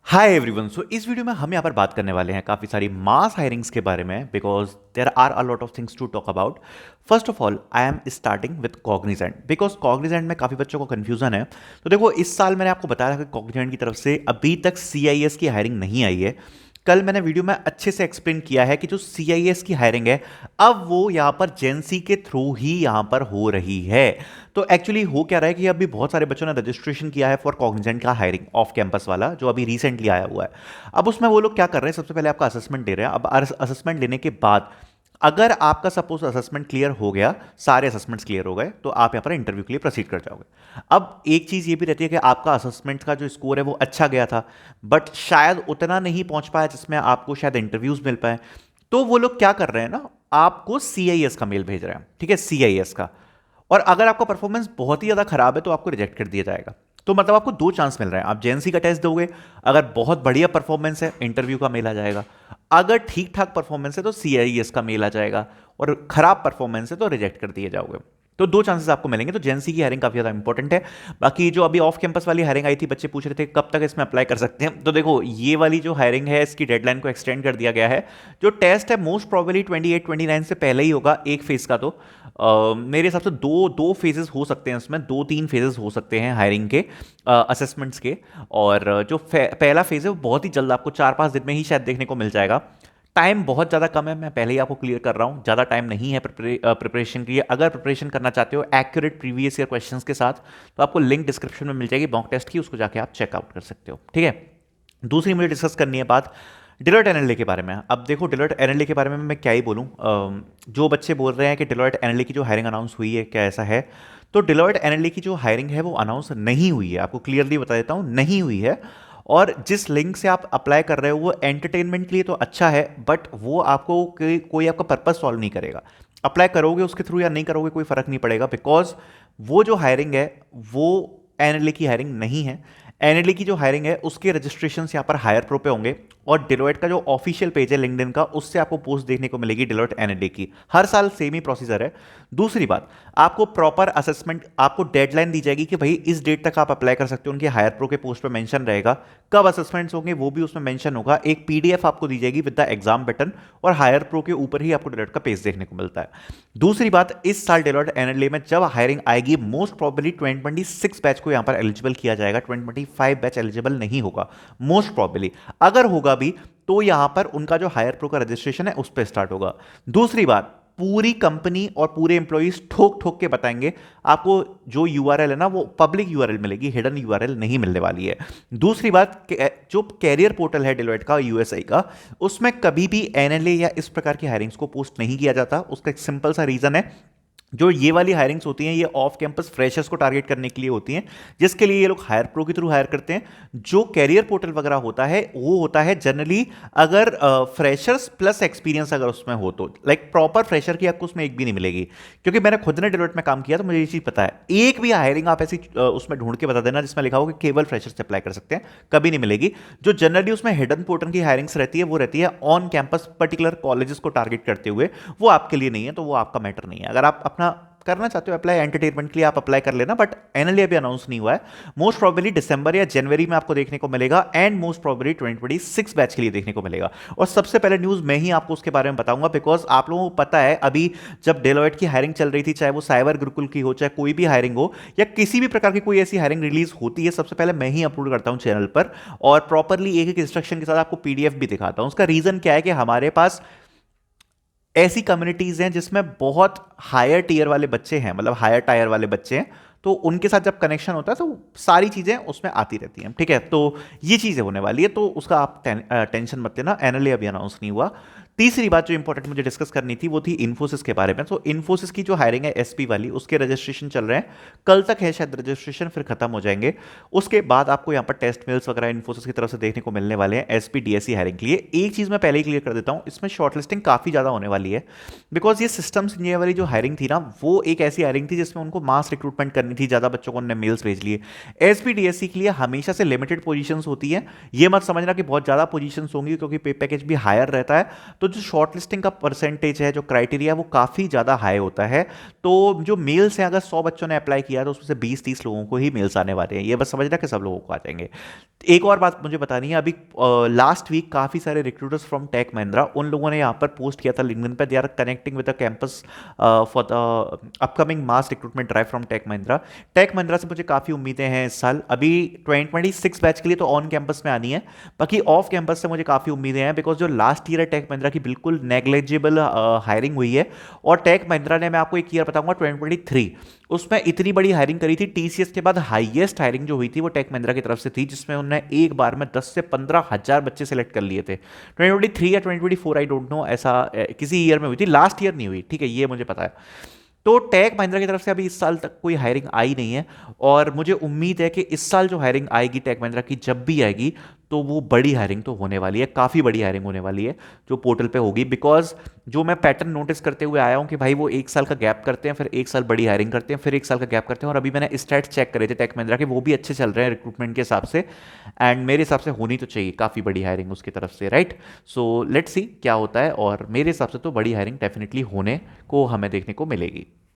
Hi everyone. सो इस video में हम यहाँ पर बात करने वाले हैं काफ़ी सारी मास हायरिंग्स के बारे में because there are a lot of things to talk about. First of all I am starting with Cognizant because Cognizant में काफ़ी बच्चों को कन्फ्यूजन है। तो देखो, इस साल मैंने आपको बताया था कि कॉग्निजेंट की तरफ से अभी तक CIS की हायरिंग नहीं आई है। कल मैंने वीडियो में अच्छे से एक्सप्लेन किया है कि जो CIS की हायरिंग है अब वो यहाँ पर जेंसी के थ्रू ही यहाँ पर हो रही है। तो एक्चुअली हो क्या रहा है कि अभी बहुत सारे बच्चों ने रजिस्ट्रेशन किया है फॉर कॉग्निजेंट का हायरिंग ऑफ कैंपस वाला जो अभी रिसेंटली आया हुआ है। अब उसमें वो लोग क्या कर रहे हैं, सबसे पहले आपका असेसमेंट ले रहे हैं। अब असेसमेंट लेने के बाद अगर आपका सपोज असेसमेंट क्लियर हो गया, सारे असेसमेंट्स क्लियर हो गए, तो आप यहाँ पर इंटरव्यू के लिए प्रोसीड कर जाओगे। अब एक चीज़ ये भी रहती है कि आपका असेसमेंट का जो स्कोर है वो अच्छा गया था बट शायद उतना नहीं पहुंच पाया जिसमें आपको शायद इंटरव्यूज मिल पाए। तो वो लोग क्या कर रहे हैं ना, आपको CIS का मेल भेज रहे हैं, ठीक है, CIS का। और अगर आपका परफॉर्मेंस बहुत ही ज़्यादा खराब है तो आपको रिजेक्ट कर दिया जाएगा। तो मतलब आपको दो चांस मिल रहे हैं, आप जेएनसी का टेस्ट दोगे, अगर बहुत बढ़िया परफॉर्मेंस है इंटरव्यू का मेल आ जाएगा, अगर ठीक ठाक परफॉर्मेंस है तो CIS का मेल आ जाएगा, और खराब परफॉर्मेंस है तो रिजेक्ट कर दिए जाओगे। तो दो चांसेस आपको मिलेंगे। तो जेएनसी की हायरिंग काफी ज्यादा इंपॉर्टेंट है। बाकी जो अभी ऑफ कैंपस वाली हायरिंग आई थी, बच्चे पूछ रहे थे कब तक इसमें अप्लाई कर सकते हैं, तो देखो ये वाली जो हायरिंग है इसकी डेडलाइन को एक्सटेंड कर दिया गया है। जो टेस्ट है मोस्ट प्रोबेबली 28-29 से पहले ही होगा, एक फेज का। तो मेरे हिसाब से दो दो फेजेस हो सकते हैं, इसमें दो तीन फेजेस हो सकते हैं हायरिंग के, असेसमेंट्स के। और जो पहला फेज है वो बहुत ही जल्द आपको 4-5 दिन में ही शायद देखने को मिल जाएगा। टाइम बहुत ज़्यादा कम है, मैं पहले ही आपको क्लियर कर रहा हूँ, ज़्यादा टाइम नहीं है प्रिपरेशन के लिए। अगर प्रिपरेशन करना चाहते हो एक्यूरेट प्रीवियस ईयर क्वेश्चंस के साथ, तो आपको लिंक डिस्क्रिप्शन में मिल जाएगी मॉक टेस्ट की, उसको जाके आप चेकआउट कर सकते हो, ठीक है। दूसरी मुझे डिस्कस करनी है बात डिलॉयट एनएलए के बारे में। अब देखो, डिलॉयट एनएलए के बारे में मैं क्या ही बोलूँ। जो बच्चे बोल रहे हैं कि डिलॉयट एनएलए की जो हायरिंग अनाउंस हुई है, क्या ऐसा है? तो डिलॉयट एनएलए की जो हायरिंग है वो अनाउंस नहीं हुई है, आपको क्लियरली बता देता हूँ, नहीं हुई है। और जिस लिंक से आप अप्लाई कर रहे हो वो एंटरटेनमेंट के लिए तो अच्छा है बट वो आपको कोई आपका पर्पज सॉल्व नहीं करेगा। अप्लाई करोगे उसके थ्रू या नहीं करोगे कोई फर्क नहीं पड़ेगा, बिकॉज वो जो हायरिंग है वो एनएलए की हायरिंग नहीं है। एनएलए की जो हायरिंग है उसके रजिस्ट्रेशन यहाँ पर हायर प्रो पे होंगे, और डिलॉयट का जो ऑफिशियल पेज है लिंक्डइन का, उससे आपको पोस्ट देखने को मिलेगी डिलॉयट एनएलए की। हर साल सेम ही प्रोसीजर है। दूसरी बात, आपको प्रॉपर असेसमेंट, आपको डेडलाइन दी जाएगी कि भाई इस डेट तक आप अप्लाई कर सकते हो, उनके हायर प्रो के पोस्ट पे मेंशन रहेगा। कब असेसमेंट्स होंगे वो भी उसमें मेंशन होगा। एक PDF आपको दी जाएगी विद द एग्जाम बटन, और हायर प्रो के ऊपर ही आपको डिलॉयट का पेज देखने को मिलता है। दूसरी बात, इस साल डिलॉयट एनएलए में जब हायरिंग आएगी मोस्ट प्रोबेबली 2026 बैच को यहां पर एलिजिबल किया जाएगा, 2025 बैच एलिजिबल नहीं होगा मोस्ट प्रोबेबली। अगर होगा भी तो यहां पर उनका जो हायर प्रो का रजिस्ट्रेशन है उस पर स्टार्ट होगा। दूसरी बात, पूरी कंपनी और पूरे एम्प्लॉइज ठोक ठोक के बताएंगे आपको, जो यूआरएल है ना वो पब्लिक यूआरएल मिलेगी, हिडन यूआरएल नहीं मिलने वाली है। दूसरी बात, जो कैरियर पोर्टल है डिलॉयट का यूएसआई का, उसमें कभी भी एनएलए या इस प्रकार की हायरिंग्स को पोस्ट नहीं किया जाता। उसका एक सिंपल सा रीजन है, जो ये वाली हायरिंग्स होती हैं ये ऑफ कैंपस फ्रेशर्स को टारगेट करने के लिए होती हैं, जिसके लिए ये लोग हायर प्रो के थ्रू हायर करते हैं। जो कैरियर पोर्टल वगैरह होता है वो होता है जनरली अगर फ्रेशर्स प्लस एक्सपीरियंस अगर उसमें हो तो, लाइक प्रॉपर फ्रेशर की आपको उसमें एक भी नहीं मिलेगी। क्योंकि मैंने खुद ने डिलॉयट में काम किया तो मुझे ये चीज़ पता है, एक भी हायरिंग आप ऐसी उसमें ढूंढ के बता देना जिसमें लिखा हो कि केवल फ्रेशर्स से अप्लाई कर सकते हैं, कभी नहीं मिलेगी। जो जनरली उसमें हिडन पोर्टल की हायरिंग्स रहती है वो रहती है ऑन कैंपस पर्टिकुलर कॉलेजेस को टारगेट करते हुए, वो आपके लिए नहीं है, तो वो आपका मैटर नहीं है। अगर आप अपना करना चाहते हो अप्लाई एंटरटेनमेंट के लिए, आप अप्लाई कर लेना, बट एनएलए अभी अनाउंस नहीं हुआ है। मोस्ट प्रोबेबली दिसंबर या जनवरी में आपको देखने को मिलेगा, एंड मोस्ट प्रोबेबली 2026 बैच के लिए देखने को मिलेगा। और सबसे पहले न्यूज मैं ही आपको उसके बारे में बताऊंगा, बिकॉज आप लोगों को पता है अभी जब डेलोइट की हायरिंग चल रही थी, चाहे वो साइबर गुरुकुल की हो, चाहे कोई भी हायरिंग हो, या किसी भी प्रकार की कोई ऐसी हायरिंग रिलीज होती है, सबसे पहले मैं ही अपलोड करता हूं चैनल पर, और प्रॉपरली एक एक इंस्ट्रक्शन के साथ आपको PDF भी दिखाता हूं। उसका रीजन क्या है कि हमारे पास ऐसी कम्युनिटीज हैं जिसमें बहुत हायर टीयर वाले बच्चे हैं, मतलब हायर टायर वाले बच्चे हैं, तो उनके साथ जब कनेक्शन होता है तो सारी चीजें उसमें आती रहती हैं, ठीक है। तो ये चीजें होने वाली है, तो उसका आप टेंशन मत लेना, एनएलए अभी अनाउंस नहीं हुआ। तीसरी बात जो इंपॉर्टेंट मुझे डिस्कस करनी थी वो थी इन्फोसिस के बारे में। तो इन्फोसिस की जो हायरिंग है SP वाली, उसके रजिस्ट्रेशन चल रहे हैं, कल तक है शायद रजिस्ट्रेशन, फिर खत्म हो जाएंगे। उसके बाद आपको यहाँ पर टेस्ट मेल्स वगैरह इन्फोसिस की तरफ से देखने को मिलने वाले हैं SP DSE हायरिंग के लिए। एक चीज मैं पहले ही क्लियर कर देता हूँ, इसमें शॉर्टलिस्टिंग काफी ज्यादा होने वाली है, बिकॉज ये सिस्टम्स इंजीनियर वाली जो हायरिंग थी ना, वो एक ऐसी हायरिंग थी जिसमें उनको मास रिक्रूटमेंट करनी थी, ज्यादा बच्चों को उन्होंने मेल्स भेज लिए। SP DSE के लिए हमेशा से लिमिटेड पोजीशंस होती हैं, ये मत समझना कि बहुत ज्यादा पोजीशंस होंगी, क्योंकि पे पैकेज भी हायर रहता है। तो तो जो शॉर्ट लिस्टिंग का परसेंटेज है, जो क्राइटेरिया है, वो काफ़ी ज़्यादा हाई होता है। तो जो मेल्स हैं, अगर 100 बच्चों ने अप्लाई किया तो उसमें से 20-30 लोगों को ही मेल्स आने वाले हैं। ये बस समझना कि सब लोगों को आ जाएंगे। एक और बात मुझे बतानी है, अभी लास्ट वीक काफ़ी सारे रिक्रूटर्स फ्रॉम टेक महिंद्रा, उन लोगों ने यहाँ पर पोस्ट किया था लिंक्डइन पे, they are connecting with the campus for the upcoming mass recruitment drive from Tech Mahindra. Tech Mahindra से मुझे काफ़ी उम्मीदें हैं इस साल। अभी 2026 बैच के लिए तो ऑन कैंपस में आनी है, बाकी ऑफ कैंपस से मुझे काफ़ी उम्मीदें हैं, बिकॉज जो लास्ट ईयर है टेक महिंद्रा की, बिल्कुल नेग्लेजिबल हायरिंग हुई है। और टेक महिंद्रा ने, मैं आपको एक ईयर बताऊंगा 2023, उसमें इतनी बड़ी हायरिंग करी थी, टीसीएस के बाद हाईएस्ट हायरिंग जो हुई थी वो टेक महिंद्रा की तरफ से थी, जिसमें उन्होंने एक बार में 10 से 15 हजार बच्चे सेलेक्ट कर लिए थे। 2023 या 2024 आई डोंट नो, ऐसा किसी ईयर में हुई थी, लास्ट ईयर नहीं हुई, ठीक है, ये मुझे पता है। तो टेक महिंद्रा की तरफ से अभी इस साल तक कोई हायरिंग आई नहीं है, और मुझे उम्मीद है कि इस साल जो हायरिंग आएगी टेक महिंद्रा की, जब भी आएगी, तो वो बड़ी हायरिंग तो होने वाली है, काफ़ी बड़ी हायरिंग होने वाली है जो पोर्टल पे होगी। बिकॉज जो मैं पैटर्न नोटिस करते हुए आया हूँ कि भाई वो एक साल का गैप करते हैं, फिर एक साल बड़ी हायरिंग करते हैं, फिर एक साल का गैप करते हैं, और अभी मैंने स्टैट्स चेक करे थे टेक महिंद्रा के, वो भी अच्छे चल रहे हैं रिक्रूटमेंट के हिसाब से। एंड मेरे हिसाब से होनी तो चाहिए काफ़ी बड़ी हायरिंग उसकी तरफ से, राइट। सो लेट्स सी क्या होता है, और मेरे हिसाब से तो बड़ी हायरिंग डेफिनेटली होने को हमें देखने को मिलेगी।